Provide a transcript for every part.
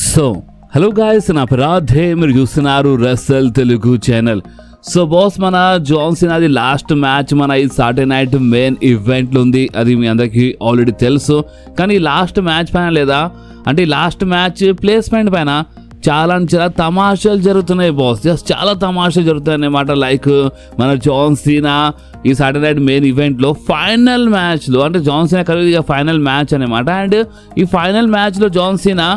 So hello guys, నా రాధే, మీరు చూస్తున్నారు Russell Telugu channel. So boss, మన జాన్ సీనాది లాస్ట్ మ్యాచ్ మన ఈ సాటర్డే నైట్ మెయిన్ ఈవెంట్లో ఉంది. అది మీ అందరికీ ఆల్రెడీ తెలుసు. కానీ ఈ లాస్ట్ మ్యాచ్ పైన లేదా అంటే ఈ లాస్ట్ మ్యాచ్ ప్లేస్మెంట్ పైన చాలా తమాషాలు జరుగుతున్నాయి బాస్. జస్ట్ చాలా తమాషాలు జరుగుతాయి అన్నమాట. లైక్ మన జాన్ సీనా ఈ సాటర్డే నైట్ మెయిన్ ఈవెంట్లో ఫైనల్ మ్యాచ్లో, అంటే జాన్ సీనా కలిగి ఫైనల్ మ్యాచ్ అనమాట. అండ్ ఈ ఫైనల్ మ్యాచ్లో జాన్ సీనా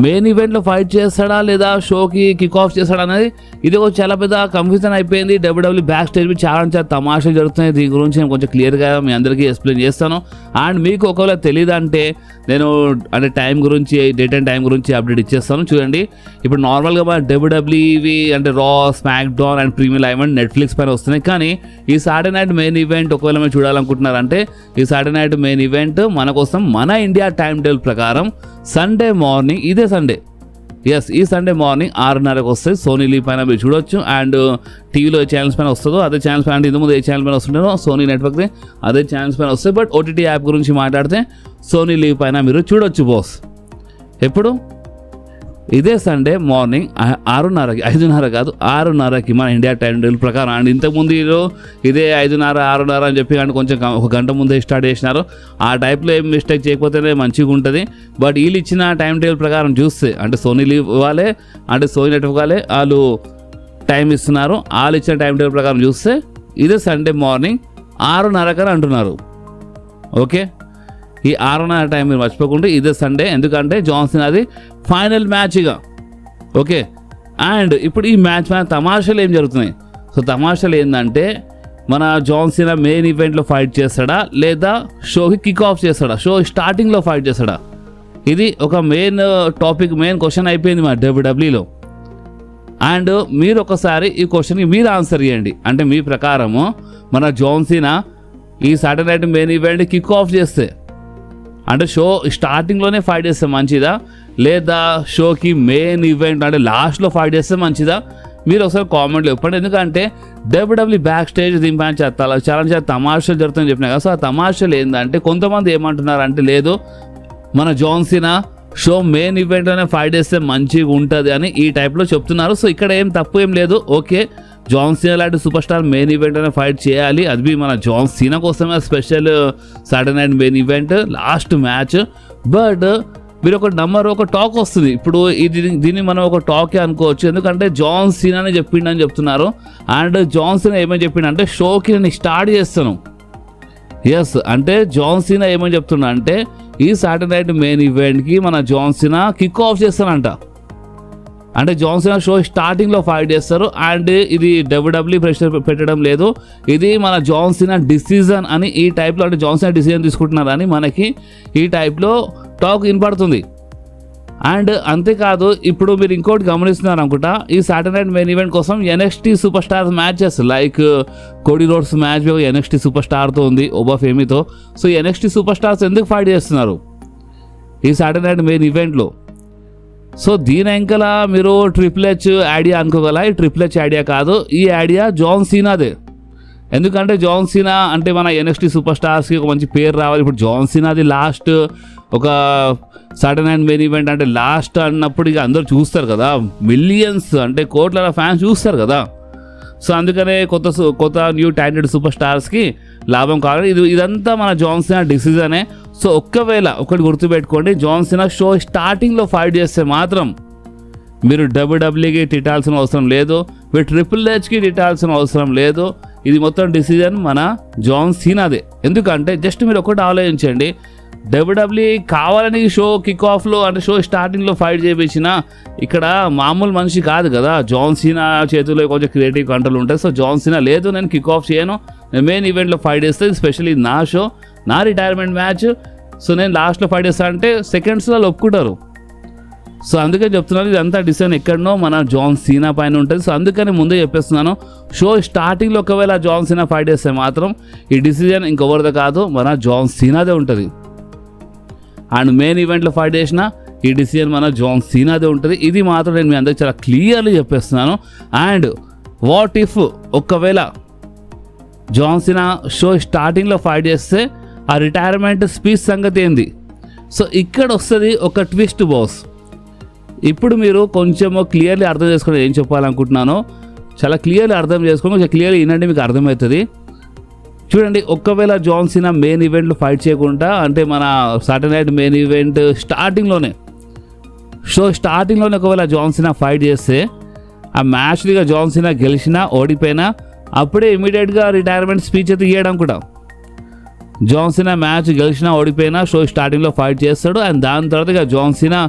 మెయిన్ ఈవెంట్లో ఫైట్ చేస్తాడా లేదా షోకి కిక్ ఆఫ్ చేస్తాడా అనేది ఇది ఒక చాలా పెద్ద కన్ఫ్యూజన్ అయిపోయింది. డబ్ల్యూడబ్ల్యూ బ్యాక్ స్టేజ్ మీద చాలా తమాషాలు జరుగుతున్నాయి. దీని గురించి నేను కొంచెం క్లియర్గా మీ అందరికీ ఎక్స్ప్లెయిన్ చేస్తాను. అండ్ మీకు ఒకవేళ తెలియదంటే నేను అంటే టైం గురించి, డేట్ అండ్ టైం గురించి అప్డేట్ ఇచ్చేస్తాను. చూడండి, ఇప్పుడు నార్మల్గా మన డబ్ల్యూడబ్ల్యూవి అంటే Raw, SmackDown and premier event Netflix పైన వస్తున్నాయి. కానీ ఈ సాటర్డే నైట్ మెయిన్ ఈవెంట్ ఒకవేళ మీరు చూడాలనుకుంటున్నారంటే ఈ సాటర్డే నైట్ మెయిన్ ఈవెంట్ మన కోసం మన ఇండియా టైం టేబుల్ ప్రకారం సండే మార్నింగ్, ఇదే సండే, ఈ సండే మార్నింగ్ 6:30కి వస్తుంది. సోనీ లీవ్ పైన మీరు చూడొచ్చు. అండ్ టీవీలో ఏ ఛానల్స్ పైన వస్తుందో అదే ఛానల్స్ పైన, అంటే ఇంతకుముందు ఏ ఛానల్ పైన వస్తుందో సోనీ నెట్వర్క్ది అదే ఛానల్స్ పైన వస్తాయి. బట్ ఓటీటీ యాప్ గురించి మాట్లాడితే సోనీ లీవ్ పైన మీరు చూడొచ్చు బాస్. ఎప్పుడు? ఇదే సండే మార్నింగ్ 6:30కి, 5:30 కాదు 6:30కి మన ఇండియా టైం టేబుల్ ప్రకారం. అండ్ ఇంతకుముందు ఇదే 5:30, 6:30 అని చెప్పి అంటే కొంచెం ఒక గంట ముందే స్టార్ట్ చేసినారు. ఆ టైప్లో ఏం మిస్టేక్ చేయకపోతేనే మంచిగా ఉంటుంది. బట్ వీళ్ళు ఇచ్చిన టైం టేబుల్ ప్రకారం చూస్తే, అంటే సోనీ లీవ్ ఇవ్వాలి, అంటే సోనీ నెట్వర్క్ వాళ్ళే వాళ్ళు టైం ఇస్తున్నారు. వాళ్ళు ఇచ్చిన టైం టేబుల్ ప్రకారం చూస్తే ఇదే సండే మార్నింగ్ 6:30 అని అంటున్నారు. ఓకే, ఈ 6:30 టైం మీరు మర్చిపోకుండా ఇదే సండే. ఎందుకంటే జాన్ సీనాది ఫైనల్ మ్యాచ్గా. ఓకే, అండ్ ఇప్పుడు ఈ మ్యాచ్ మీద తమాషాలు ఏం జరుగుతున్నాయి? సో తమాషాలు ఏంటంటే మన జాన్ సీనా మెయిన్ ఈవెంట్లో ఫైట్ చేస్తాడా లేదా షోకి కిక్ ఆఫ్ చేస్తాడా, షో స్టార్టింగ్లో ఫైట్ చేస్తాడా? ఇది ఒక మెయిన్ టాపిక్, మెయిన్ క్వశ్చన్ అయిపోయింది మన డబ్ల్యూడబ్ల్యూలో. అండ్ మీరు ఒకసారి ఈ క్వశ్చన్కి మీరు ఆన్సర్ చేయండి. అంటే మీ ప్రకారము మన జాన్ సీనా ఈ Saturday night main event kick of చేస్తే, అంటే షో స్టార్టింగ్లోనే ఫైట్ చేస్తే మంచిదా లేదా షోకి మెయిన్ ఈవెంట్ అంటే లాస్ట్లో ఫైట్ చేస్తే మంచిదా? మీరు ఒకసారి కామెంట్లో చెప్పండి. ఎందుకంటే డబ్ల్యూడబ్ల్యూ బ్యాక్ స్టేజ్ దీనిపైన చాలా తమాషాలు జరుగుతుందని చెప్పినా కదా. సో ఆ తమాషాలు ఏంటంటే కొంతమంది ఏమంటున్నారంటే లేదు, మన జాన్ సీనా షో మెయిన్ ఈవెంట్లోనే ఫైట్ చేస్తే మంచిగా ఉంటుంది అని ఈ టైప్లో చెప్తున్నారు. సో ఇక్కడ ఏం తప్పు ఏం లేదు. ఓకే, జాన్ సీనా లాంటి సూపర్ స్టార్ మెయిన్ ఈవెంట్లోనే ఫైట్ చేయాలి. అది మన జాన్ సీనా కోసమే special Saturday night main event last match. But మీరు ఒక టాక్ వస్తుంది. ఇప్పుడు దీన్ని మనం ఒక టాకే అనుకోవచ్చు. ఎందుకంటే జాన్ సీనానే చెప్పిండని చెప్తున్నారు. అండ్ జాన్ సీనా ఏమని చెప్పిండంటే షోకి నేను స్టార్ట్ చేస్తాను. ఎస్, అంటే జాన్ సీనా ఏమని చెప్తున్నా అంటే ఈ సాటర్డే నైట్ మెయిన్ ఈవెంట్కి మన జాన్ సీనా కిక్ ఆఫ్ చేస్తానంట. అంటే జాన్ సీనా షో స్టార్టింగ్లో ఫైట్ చేస్తారు. అండ్ ఇది డబ్ల్యూడబ్ల్యూ ప్రెషర్ పెట్టడం లేదు, ఇది మన జాన్ సీనా డిసిజన్ అని ఈ టైప్లో, అంటే జాన్ సీనా డిసిజన్ తీసుకుంటున్నారని మనకి ఈ టైప్లో టాక్ వినపడుతుంది. అండ్ అంతేకాదు, ఇప్పుడు మీరు ఇంకోటి గమనిస్తున్నారు అనుకుంటా, ఈ సాటర్డే నైట్ మెయిన్ ఈవెంట్ కోసం NXT super stars matches like Cody Rhodes match NXT super స్టార్తో ఉంది, ఓబా ఫేమీతో. సో ఎన్ఎక్స్టీ సూపర్ స్టార్స్ ఎందుకు ఫైట్ చేస్తున్నారు ఈ సాటర్డే నైట్ మెయిన్ ఈవెంట్లో? సో దీని వెంకల మీరు ట్రిపుల్ హెచ్ ఐడియా అనుకోగల. ఈ ట్రిపుల్ హెచ్ ఐడియా కాదు, ఈ ఐడియా జాన్ సీనాదే. ఎందుకంటే జాన్ సీనా అంటే మన ఎన్ఎక్స్టీ సూపర్ స్టార్స్కి ఒక మంచి పేరు రావాలి. ఇప్పుడు జాన్ సీనాది లాస్ట్ ఒక సాటర్డే నైట్ మెయిన్ ఈవెంట్ అంటే లాస్ట్ అన్నప్పుడు ఇక అందరూ చూస్తారు కదా, మిలియన్స్ అంటే కోట్ల ఫ్యాన్స్ చూస్తారు కదా. సో అందుకనే కొత్త న్యూ టాలెంటెడ్ సూపర్ స్టార్స్కి లాభం కావాలి. ఇదంతా మన జాన్ సీనా డిసిజనే. సో ఒకటి గుర్తుపెట్టుకోండి, జాన్ సీనా షో స్టార్టింగ్లో ఫైట్ చేస్తే మాత్రం మీరు డబ్ల్యూడబ్ల్యూకి తిట్టాల్సిన అవసరం లేదు, మీరు ట్రిపుల్ హెచ్కి తిట్టాల్సిన అవసరం లేదు. ఇది మొత్తం డిసిజన్ మన జాన్ సీనాదే. ఎందుకంటే జస్ట్ మీరు ఒకటి ఆలోచించండి, డబ్ల్యూడబ్ల్యూ కావాలని షో కిక్ ఆఫ్లో అంటే షో స్టార్టింగ్లో ఫైట్ చేయించిన ఇక్కడ మామూలు మనిషి కాదు కదా. జాన్ సీనా చేతుల్లో కొంచెం క్రియేటివ్ కంట్రోల్ ఉంటుంది. సో జాన్ సీనా లేదు, నేను కిక్ ఆఫ్ చేయను, నేను మెయిన్ ఈవెంట్లో ఫైట్ చేస్తే స్పెషల్లీ నా షో, నా రిటైర్మెంట్ మ్యాచ్, సో నేను లాస్ట్లో ఫైట్ చేస్తా అంటే సెకండ్స్లో ఒప్పుకుంటారు. సో అందుకే చెప్తున్నాను, ఇదంతా డిసిజన్ ఎక్కడనో మన జాన్ సీనా పైన ఉంటుంది. సో అందుకని ముందే చెప్పేస్తున్నాను, షో స్టార్టింగ్లో ఒకవేళ జాన్ సీనా ఫైట్ చేస్తే మాత్రం ఈ డిసిజన్ ఇంకెవరిదో కాదు, మన జాన్ సీనాదే ఉంటుంది. అండ్ మెయిన్ ఈవెంట్లో ఫైట్ చేసిన ఈ డిసిజన్ మన జాన్ సీనాదే ఉంటుంది. ఇది మాత్రం నేను మీ అందరికి చాలా క్లియర్లీ చెప్పేస్తున్నాను. అండ్ వాట్ ఇఫ్ ఒకవేళ జాన్ సీనా షో స్టార్టింగ్లో ఫైట్ చేస్తే ఆ రిటైర్మెంట్ స్పీచ్ సంగతి ఏంది? సో ఇక్కడ వస్తుంది ఒక ట్విస్ట్ బాస్. ఇప్పుడు మీరు కొంచెం క్లియర్లీ అర్థం చేసుకుని ఏం చెప్పాలనుకుంటున్నానో చాలా క్లియర్లీ అర్థం చేసుకొని కొంచెం క్లియర్లీ వినండి, మీకు అర్థమవుతుంది. చూడండి, ఒకవేళ జాన్ సీనా మెయిన్ ఈవెంట్లు ఫైట్ చేయకుండా, అంటే మన సాటర్డే నైట్ మెయిన్ ఈవెంట్ స్టార్టింగ్లోనే ఒకవేళ జాన్ సీనా ఫైట్ చేస్తే ఆ మ్యాచ్గా జాన్ సీనా గెలిచినా ఓడిపోయినా అప్పుడే ఇమీడియట్గా రిటైర్మెంట్ స్పీచ్ అయితే ఇవ్వడం కూడా. జాన్ సీనా మ్యాచ్ గెలిచినా ఓడిపోయినా షో స్టార్టింగ్లో ఫైట్ చేస్తాడు. అండ్ దాని తర్వాత ఇక జాన్ సీనా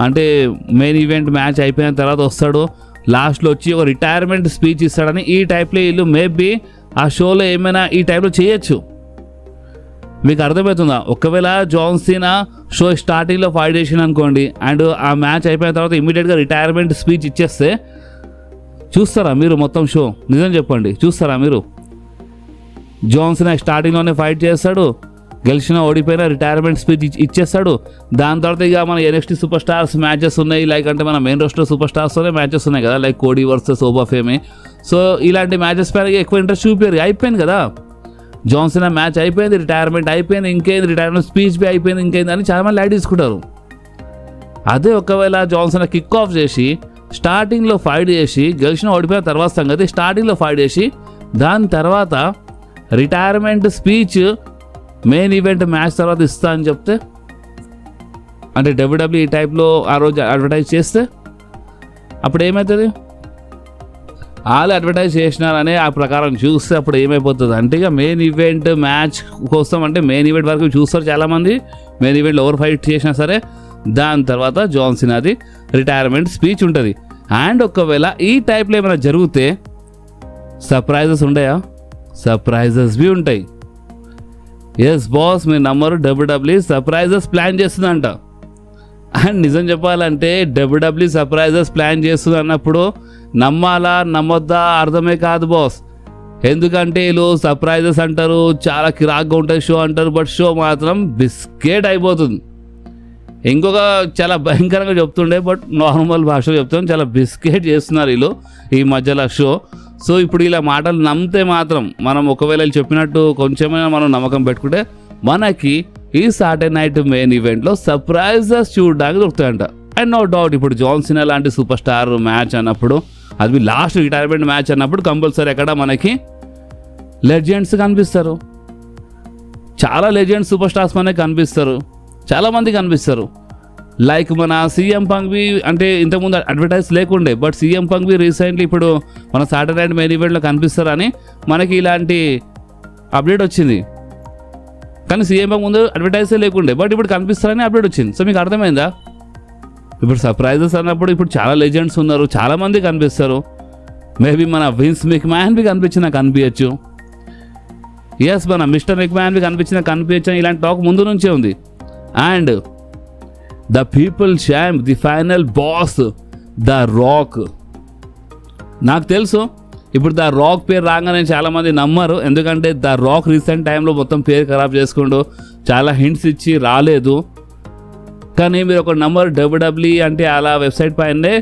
అంటే మెయిన్ ఈవెంట్ మ్యాచ్ అయిపోయిన తర్వాత వస్తాడు, లాస్ట్లో వచ్చి ఒక రిటైర్మెంట్ స్పీచ్ ఇస్తాడని ఈ టైప్లో వీళ్ళు మేబీ ఆ షోలో ఏమైనా ఈ టైప్లో చేయొచ్చు. మీకు అర్థమవుతుందా? ఒకవేళ జాన్ సీనా షో స్టార్టింగ్లో ఫైట్ చేసిన అనుకోండి అండ్ ఆ మ్యాచ్ అయిపోయిన తర్వాత ఇమీడియట్గా రిటైర్మెంట్ స్పీచ్ ఇచ్చేస్తే చూస్తారా మీరు మొత్తం షో? నిజం చెప్పండి, చూస్తారా మీరు? జాన్ సీనా స్టార్టింగ్లోనే ఫైట్ చేస్తాడు, గెలిచినా ఓడిపోయినా రిటైర్మెంట్ స్పీచ్ ఇచ్చేస్తాడు. దాని తర్వాత ఇక మన ఎన్ఎక్స్టీ సూపర్ స్టార్స్ మ్యాచెస్ ఉన్నాయి, లైక్ అంటే మన మెయిన్ రోస్టర్ సూపర్ స్టార్స్తోనే మ్యాచెస్ ఉన్నాయి కదా, లైక్ కోడీ వర్సెస్ ఓబా ఫేమే. సో ఇలాంటి మ్యాచెస్ పైన ఎక్కువ ఇంట్రెస్ట్ చూపారు. అయిపోయింది కదా, జాన్ సీనా మ్యాచ్ అయిపోయింది, రిటైర్మెంట్ అయిపోయింది, ఇంకేంది రిటైర్మెంట్ స్పీచ్ బి అయిపోయింది, ఇంకేంది అని చాలామంది లైట్ తీసుకుంటారు. అదే ఒకవేళ జాన్ సీనా కిక్ ఆఫ్ చేసి స్టార్టింగ్లో ఫైట్ చేసి గెలిచిన ఓడిపోయిన తర్వాత సంగతి స్టార్టింగ్లో ఫైట్ చేసి దాని తర్వాత retirement speech main event match తర్వాత ఇస్తా అని చెప్తే, అంటే డబ్ల్యూడబ్ల్యూ ఈ టైప్లో ఆ రోజు అడ్వర్టైజ్ చేస్తే అప్పుడు ఏమవుతుంది? వాళ్ళు అడ్వర్టైజ్ చేసినారనే ఆ ప్రకారం చూస్తే అప్పుడు ఏమైపోతుంది అంటే ఇక మెయిన్ ఈవెంట్ మ్యాచ్ కోసం అంటే మెయిన్ ఈవెంట్ వరకు చూస్తారు చాలామంది. మెయిన్ ఈవెంట్లో ఓవర్ ఫైట్ చేసినా సరే దాని తర్వాత జాన్ సీనాది రిటైర్మెంట్ స్పీచ్ ఉంటుంది. అండ్ ఒకవేళ ఈ టైప్లో ఏమైనా జరిగితే సర్ప్రైజెస్ ఉండయా? సర్ప్రైజెస్ బి ఉంటాయి. ఎస్ బాస్, మీరు నమ్మరు, డబ్ల్యూడబ్ల్యూ సర్ప్రైజెస్ ప్లాన్ చేస్తుందంట. అండ్ నిజం చెప్పాలంటే డబ్ల్యూడబ్ల్యూ సర్ప్రైజెస్ ప్లాన్ చేస్తుంది అన్నప్పుడు నమ్మాలా నమ్మొద్దా అర్థమే కాదు బాస్. ఎందుకంటే వీళ్ళు సర్ప్రైజెస్ అంటారు, చాలా కిరాక్గా ఉంటుంది షో అంటారు, బట్ షో మాత్రం బిస్కెట్ అయిపోతుంది. ఇంకొక చాలా భయంకరంగా చెప్తుండే, బట్ నార్మల్ భాషలో చెప్తాను, చాలా బిస్కెట్ చేస్తున్నారు వీళ్ళు ఈ మధ్యలో షో. సో ఇప్పుడు ఇలా మాటలు నమ్మితే మాత్రం మనం ఒకవేళ చెప్పినట్టు కొంచెమైనా మనం నమ్మకం పెట్టుకుంటే మనకి ఈ సాటర్డే నైట్ మెయిన్ ఈవెంట్లో సర్ప్రైజెస్ చూడడానికి దొరుకుతాయంట. అండ్ నో డౌట్ ఇప్పుడు జాన్ సీనా లాంటి సూపర్ స్టార్ మ్యాచ్ అన్నప్పుడు, అది లాస్ట్ రిటైర్మెంట్ మ్యాచ్ అన్నప్పుడు కంపల్సరీ అక్కడ మనకి లెజెండ్స్ కనిపిస్తారు. చాలా లెజెండ్స్ సూపర్ స్టార్స్ మనకి కనిపిస్తారు, చాలామంది కనిపిస్తారు. లైక్ మన సీఎం పంగ్వి, అంటే ఇంతకుముందు అడ్వర్టైజ్ లేకుండే, బట్ సీఎం పంగ్వి రీసెంట్లీ ఇప్పుడు మన సాటర్డే నైట్ మెయిన్ ఈవెంట్లో కనిపిస్తారని మనకి ఇలాంటి అప్డేట్ వచ్చింది. కానీ సీఎం పంగ్ ముందు అడ్వర్టైజే లేకుండే, బట్ ఇప్పుడు కనిపిస్తారని అప్డేట్ వచ్చింది. సో మీకు అర్థమైందా? ఇప్పుడు సర్ప్రైజెస్ అన్నప్పుడు ఇప్పుడు చాలా లెజెండ్స్ ఉన్నారు, చాలామంది కనిపిస్తారు. మేబీ మన విన్స్ మెక్మ్యాన్వి కనిపించచ్చు. ఎస్, మన మిస్టర్ మెక్మ్యాన్వి కనిపించచ్చు. ఇలాంటి టాక్ ముందు నుంచే ఉంది. And the people champ, the final boss, the rock. నాకు తెలుసు ఇప్పుడు ద రాక్ పేరు రాగానే చాలామంది నమ్మరు, ఎందుకంటే ద రాక్ రీసెంట్ టైంలో మొత్తం పేరు ఖరాబ్ చేసుకుంటూ చాలా హింట్స్ ఇచ్చి రాలేదు. కానీ మీరు ఒక నంబర్ డబ్ల్యూడబ్ల్యూ అంటే అలా వెబ్సైట్ పైనే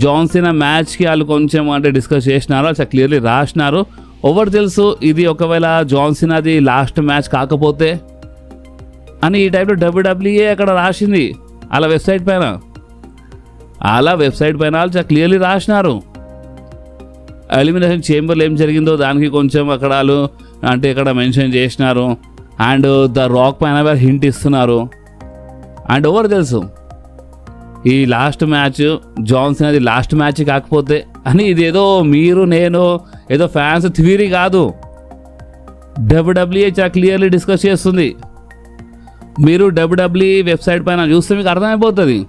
జాన్ సీనా మ్యాచ్కి వాళ్ళు కొంచెం అంటే డిస్కస్ చేసినారు, చాలా క్లియర్లీ రాసినారు. ఎవరు తెలుసు ఇది ఒకవేళ జాన్ సీనాది లాస్ట్ మ్యాచ్ కాకపోతే అని ఈ టైప్లో డబ్ల్యూడబ్ల్యూఏ అక్కడ రాసింది అలా వెబ్సైట్ పైన. వాళ్ళు చాలా క్లియర్లీ రాసినారు. ఎలిమినేషన్ చేంబర్లో ఏం జరిగిందో దానికి కొంచెం అక్కడ వాళ్ళు అంటే ఇక్కడ మెన్షన్ చేసినారు. అండ్ ద రాక్ పైన హింట్ ఇస్తున్నారు. అండ్ ఎవరు తెలుసు ఈ లాస్ట్ మ్యాచ్ జాన్ సీనాది లాస్ట్ మ్యాచ్ కాకపోతే అని, ఇది ఏదో మీరు నేను ఏదో ఫ్యాన్స్ థియరీ కాదు, డబ్ల్యూడబ్ల్యూఏ చాలా క్లియర్లీ డిస్కస్ చేస్తుంది. మీరు డబ్ల్యూడబ్ల్యూఈ వెబ్సైట్ పైన చూస్తే మీకు అర్థమైపోతుంది.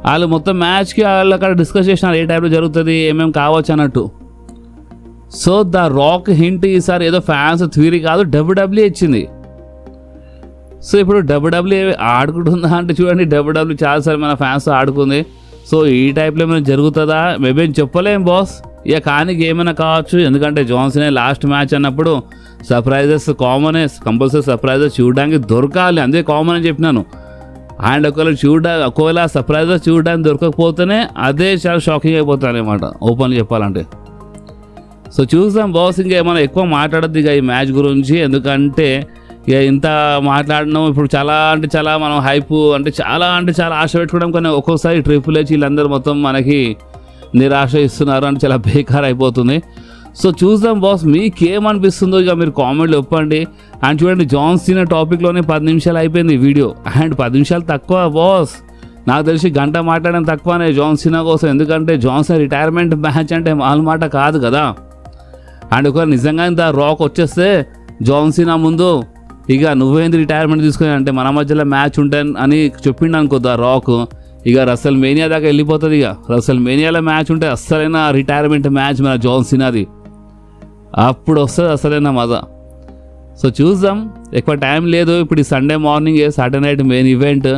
వాళ్ళు మొత్తం మ్యాచ్కి వాళ్ళు అక్కడ డిస్కస్ చేసినారు ఏ టైప్లో జరుగుతుంది, ఏమేమి కావచ్చు అన్నట్టు. సో ద రాక్ హింట్ ఈసారి ఏదో ఫ్యాన్స్ థియరీ కాదు, డబ్ల్యూడబ్ల్యూఈ ఇచ్చింది. సో ఇప్పుడు డబ్ల్యూడబ్ల్యూఈ ఆడుకుంటుందా అంటే చూడండి, డబ్ల్యూడబ్ల్యూ చాలాసార్లు మన ఫ్యాన్స్ ఆడుకుంది. సో ఈ టైప్లో ఏమైనా జరుగుతుందా మేబీ చెప్పలేం బాస్. ఇక కానీ ఏమైనా కావచ్చు, ఎందుకంటే జాన్ సీనా లాస్ట్ మ్యాచ్ అన్నప్పుడు సర్ప్రైజెస్ కామనే, కంపల్సరీ సర్ప్రైజెస్ చూడడానికి దొరకాలి, అందుకే కామన్ అని చెప్పినాను. అండ్ ఒకవేళ సర్ప్రైజెస్ చూడడానికి దొరకకపోతేనే అదే చాలా షాకింగ్ అయిపోతాను అనమాట, ఓపెన్గా చెప్పాలంటే. సో చూసాం బాస్, ఇంకా ఏమైనా ఎక్కువ మాట్లాడద్దు ఇక ఈ మ్యాచ్ గురించి, ఎందుకంటే ఇక ఇంత మాట్లాడినాం ఇప్పుడు చాలా అంటే చాలా మనం హైప్ అంటే చాలా ఆశ పెట్టుకోవడం, కానీ ఒక్కోసారి ట్రిపుల్ హెచ్ వీళ్ళందరూ మొత్తం మనకి నిరాశ ఇస్తున్నారు అంటే చాలా బేకార్ అయిపోతుంది. సో చూద్దాం బాస్, మీకేమనిపిస్తుందో ఇక మీరు కామెంట్లో చెప్పండి. అండ్ చూడండి, జాన్ సీనా టాపిక్లోనే 10 నిమిషాలు అయిపోయింది వీడియో. అండ్ 10 నిమిషాలు తక్కువ బాస్, నాకు తెలిసి గంట మాట్లాడడం తక్కువనే జాన్ సీనా కోసం. ఎందుకంటే జాన్ సీనా రిటైర్మెంట్ మ్యాచ్ అంటే మామూలు మాట కాదు కదా. అండ్ ఒకవేళ నిజంగా ఇంత రాక్ వచ్చేస్తే జాన్ సీనా ముందు ఇక నువ్వేంది రిటైర్మెంట్ తీసుకుని అంటే మన మధ్యలో మ్యాచ్ ఉంటాను అని చెప్పిండు అనుకో ద రాక్, ఇక రసల్ మేనియా దాకా వెళ్ళిపోతుంది. ఇక రసల్ మేనియాలో మ్యాచ్ ఉంటే అస్సలైన రిటైర్మెంట్ మ్యాచ్ మన జాన్ సీనాది, అప్పుడు వస్తుంది అసలైన మజా. సో చూద్దాం, ఎక్కువ టైం లేదు. ఇప్పుడు ఈ సండే మార్నింగే Saturday night main event.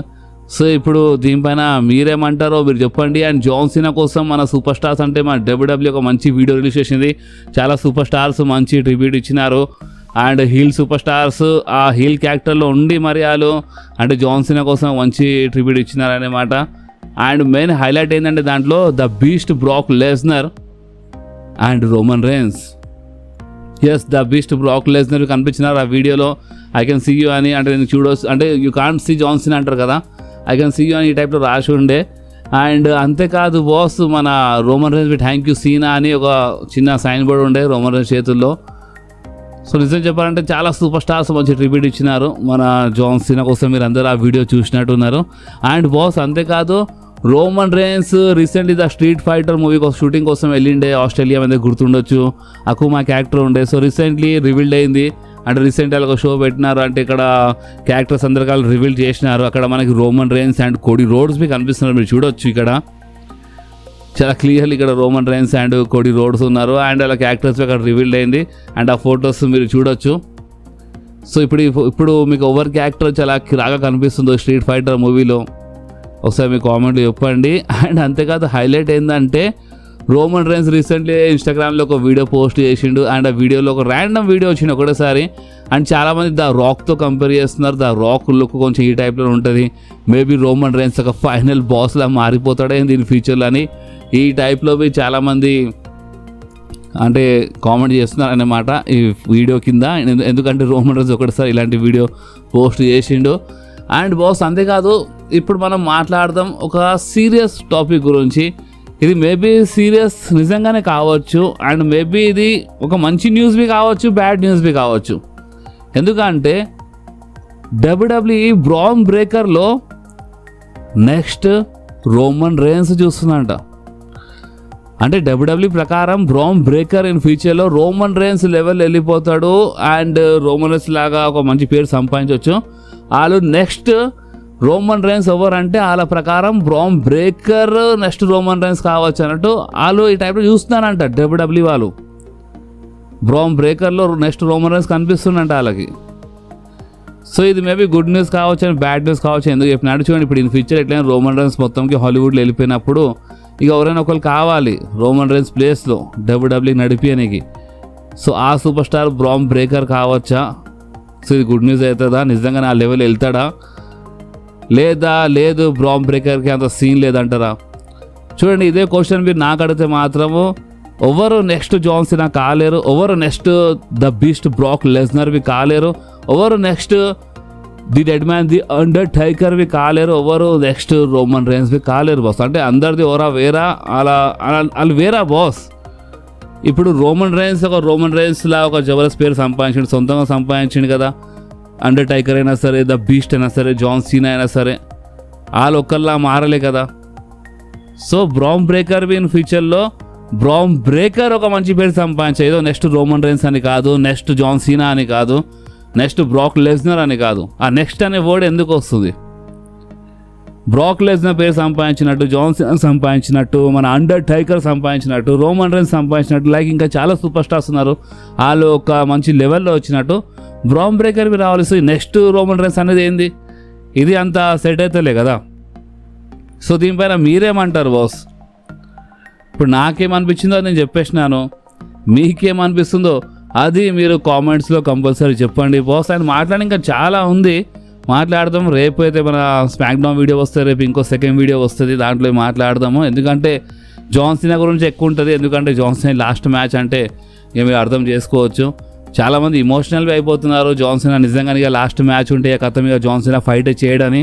So ఇప్పుడు దీనిపైన మీరేమంటారో మీరు చెప్పండి. అండ్ జాన్ సీనా కోసం మన సూపర్ స్టార్స్ అంటే మన WWE ఒక మంచి వీడియో రిలీజ్ చేసింది. చాలా సూపర్ స్టార్స్ మంచి ట్రిబ్యూట్ ఇచ్చినారు. అండ్ హీల్ సూపర్ స్టార్స్ ఆ హీల్ క్యారెక్టర్లో ఉండి మరి వాళ్ళు అంటే జాన్ సీనా కోసం మంచి ట్రిబ్యూట్ ఇచ్చినారనేమాట. అండ్ మెయిన్ హైలైట్ ఏంటంటే దాంట్లో the Beast Brock Lesnar and Roman Reigns. Yes, the Beast Brock Lesnar కనిపించినారు ఆ వీడియోలో. ఐ కెన్ సీ యూ అని అంటే నేను చూడవచ్చు అంటే you can't see John Cena అంటారు కదా, ఐ కెన్ సీ యూ అని ఈ టైప్లో రాసి ఉండే. అండ్ అంతేకాదు బాస్, మన రోమన్ రేన్స్ థ్యాంక్ యూ సీనా అని ఒక చిన్న సైన్ బోర్డ్ ఉండే రోమన్ రేన్స్ చేతుల్లో. సో నిజం చెప్పాలంటే చాలా సూపర్ స్టార్స్ మంచి ట్రిబ్యూట్ ఇచ్చినారు మన జాన్ సీనా కోసం. మీరు అందరూ ఆ వీడియో చూసినట్టున్నారు. అండ్ బాస్ అంతేకాదు, Roman rains recently the street fighter movie shooting కోసం వెళ్ళిండే ఆస్ట్రేలియా మీద గుర్తుండొచ్చు. అకుమా క్యారెక్టర్ ఉండే. సో రీసెంట్లీ రివీల్డ్ అయింది. అంటే రీసెంట్గా ఒక షో పెట్టినారు, అంటే ఇక్కడ క్యారెక్టర్స్ అందరికీ రివీల్ చేసినారు. అక్కడ మనకి Roman rains and Cody roads మీకు కనిపిస్తున్నారు, మీరు చూడొచ్చు. ఇక్కడ చాలా క్లియర్లీ ఇక్కడ Roman rains and Cody roads ఉన్నారు. అండ్ అలా క్యారెక్టర్స్ అక్కడ రివీల్డ్ అయింది. అండ్ ఆ ఫొటోస్ మీరు చూడొచ్చు. సో ఇప్పుడు మీకు ఎవరి క్యారెక్టర్ చాలా రాగా కనిపిస్తుందో స్ట్రీట్ ఫైటర్ మూవీలో ఒకసారి మీ కామెంట్లో చెప్పండి. అండ్ అంతేకాదు హైలైట్ ఏంటంటే రోమన్ రేన్స్ రీసెంట్లీ ఇన్స్టాగ్రామ్లో ఒక వీడియో పోస్ట్ చేసిండు. అండ్ ఆ వీడియోలో ఒక ర్యాండమ్ వీడియో వచ్చింది ఒకటేసారి. అండ్ చాలామంది ద రాక్తో కంపేర్ చేస్తున్నారు. ద రాక్ లుక్ కొంచెం ఈ టైప్లో ఉంటుంది. మేబీ రోమన్ రేన్స్ ఒక ఫైనల్ బాస్లా మారిపోతాడే దీని ఫ్యూచర్లో అని ఈ టైప్లో చాలామంది అంటే కామెంట్ చేస్తున్నారు అన్నమాట ఈ వీడియో కింద. ఎందుకంటే రోమన్ రేన్స్ ఒకటిసారి ఇలాంటి వీడియో పోస్ట్ చేసిండు. అండ్ బాస్ అంతేకాదు, ఇప్పుడు మనం మాట్లాడదాం ఒక సీరియస్ టాపిక్ గురించి. ఇది మేబీ సీరియస్ నిజంగానే కావచ్చు, అండ్ మేబీ ఇది ఒక మంచి న్యూస్ బి కావచ్చు, బ్యాడ్ న్యూస్ బి కావచ్చు. ఎందుకంటే WWE బ్రాన్ బ్రేకర్లో నెక్స్ట్ రోమన్ రేన్స్ చూస్తుందంట. అంటే WWE ప్రకారం బ్రాన్ బ్రేకర్ ఇన్ ఫ్యూచర్లో రోమన్ రేన్స్ లెవెల్ వెళ్ళిపోతాడు. అండ్ రోమన్ రేన్స్ లాగా ఒక మంచి పేరు సంపాదించవచ్చు. వాళ్ళు నెక్స్ట్ రోమన్ రేన్స్ ఎవరు అంటే వాళ్ళ ప్రకారం Bron breaker next Roman rains కావచ్చు అన్నట్టు వాళ్ళు ఈ టైప్లో చూస్తున్నారంట WWE వాళ్ళు. బ్రాన్ బ్రేకర్లో నెక్స్ట్ రోమన్ రేన్స్ కనిపిస్తుందంట వాళ్ళకి. సో ఇది మేబీ గుడ్ న్యూస్ కావచ్చు అని బ్యాడ్ న్యూస్ కావచ్చు. ఎందుకు చెప్పినట్టు చూడండి, ఇప్పుడు ఇన్ ఫ్యూచర్ ఎట్లయినా రోమన్ రేన్స్ మొత్తంకి హాలీవుడ్లో వెళ్ళిపోయినప్పుడు ఇక ఎవరైనా ఒకరు కావాలి రోమన్ రేన్స్ ప్లేస్లో WWE నడిపియనికి. సో ఆ సూపర్ స్టార్ బ్రాన్ బ్రేకర్ కావచ్చా? సో ఇది గుడ్ న్యూస్ అవుతుందా? నిజంగా ఆ లెవెల్ వెళ్తాడా లేదా లేదు బ్రాన్ బ్రేకర్కి అంత సీన్ లేదంటారా? చూడండి, ఇదే క్వశ్చన్ మీరు నాకు అడిగితే మాత్రము ఎవరు నెక్స్ట్ జాన్ సీనా కాలేరు, ఎవరు నెక్స్ట్ ద బీస్ట్ బ్రాక్ లెస్నర్వి కాలేరు, ఎవరు next the dead man the అండర్టేకర్వి కాలేరు, ఎవరు నెక్స్ట్ రోమన్ రేన్స్వి కాలేరు బాస్. అంటే అందరిది ఎవరా వేరా వాళ్ళు వేరా బాస్. ఇప్పుడు రోమన్ రేన్స్ ఒక రోమన్ రేన్స్లా ఒక జబర్దస్త్ పేరు సంపాదించిండు, సొంతంగా సంపాదించిండు కదా. అండర్టేకర్ అయినా సరే, ద బీస్ట్ అయినా సరే, జాన్ సీనా అయినా సరే వాళ్ళు ఒక్కళ్ళా మారలే కదా. సో బ్రాన్ బ్రేకర్ ఇన్ ఫ్యూచర్లో బ్రాన్ బ్రేకర్ ఒక మంచి పేరు సంపాదించే, ఏదో నెక్స్ట్ రోమన్ రేన్స్ అని కాదు, నెక్స్ట్ జాన్ సీనా అని కాదు, నెక్స్ట్ బ్రాక్ లెస్నర్ అని కాదు. ఆ నెక్స్ట్ అనే వర్డ్ ఎందుకు వస్తుంది? బ్రాక్ లెస్నర్ పేరు సంపాదించినట్టు, జాన్ సీనా సంపాదించినట్టు, మన అండర్టేకర్ సంపాదించినట్టు, రోమన్ రేన్స్ సంపాదించినట్టు, లైక్ ఇంకా చాలా సూపర్ స్టార్స్ ఉన్నారు వాళ్ళు ఒక మంచి లెవెల్లో వచ్చినట్టు బ్రాన్ బ్రేకర్వి రావాలి. సో నెక్స్ట్ రోమన్ రేన్స్ అనేది ఏంది? ఇది అంత సెట్ అవుతలే కదా. సో దీనిపైన మీరేమంటారు బాస్? ఇప్పుడు నాకేమనిపించిందో నేను చెప్పేసినాను, మీకేమనిపిస్తుందో అది మీరు కామెంట్స్లో కంపల్సరీ చెప్పండి బాస్. అండ్ మాట్లాడి ఇంకా చాలా ఉంది, మాట్లాడదాం. రేపు అయితే మన స్మాక్ డౌన్ వీడియో వస్తుంది, రేపు ఇంకో సెకండ్ వీడియో వస్తుంది, దాంట్లో మాట్లాడదాము. ఎందుకంటే జాన్ సీనా గురించి ఎక్కువ ఉంటుంది, ఎందుకంటే జాన్ సీనా లాస్ట్ మ్యాచ్ అంటే ఇక మీరు అర్థం చేసుకోవచ్చు. చాలామంది ఇమోషనల్గా అయిపోతున్నారు. జాన్ సీనా నిజంగా ఇక లాస్ట్ మ్యాచ్ ఉంటే కథ మీద జాన్ సీనా ఫైట్ చేయడని.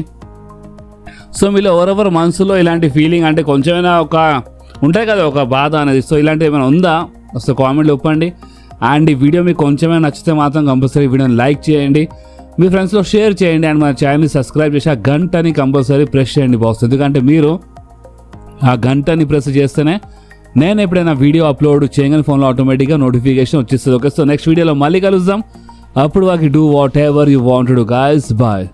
సో మీలో ఎవరెవరు మనసులో ఇలాంటి ఫీలింగ్ అంటే కొంచెమైనా ఒక ఉంటాయి కదా ఒక బాధ అనేది, సో ఇలాంటివి ఏమైనా ఉందా వస్తే కామెంట్లో చెప్పండి. అండ్ ఈ వీడియో మీకు కొంచెమైనా నచ్చితే మాత్రం కంపల్సరీ వీడియోని లైక్ చేయండి, మీ ఫ్రెండ్స్లో షేర్ చేయండి. అండ్ మన ఛానల్ని సబ్స్క్రైబ్ చేసి ఆ గంటని కంపల్సరీ ప్రెస్ చేయండి బాస్. ఎందుకంటే మీరు ఆ గంటని ప్రెస్ చేస్తేనే నేను ఎప్పుడైనా వీడియో అప్లోడ్ చేయగానే ఫోన్లో ఆటోమేటిక్గా నోటిఫికేషన్ వచ్చేస్తుంది. ఓకే, సో నెక్స్ట్ వీడియోలో మళ్ళీ కలుద్దాం. అప్పుడు వాకి do whatever you want to do guys. Bye.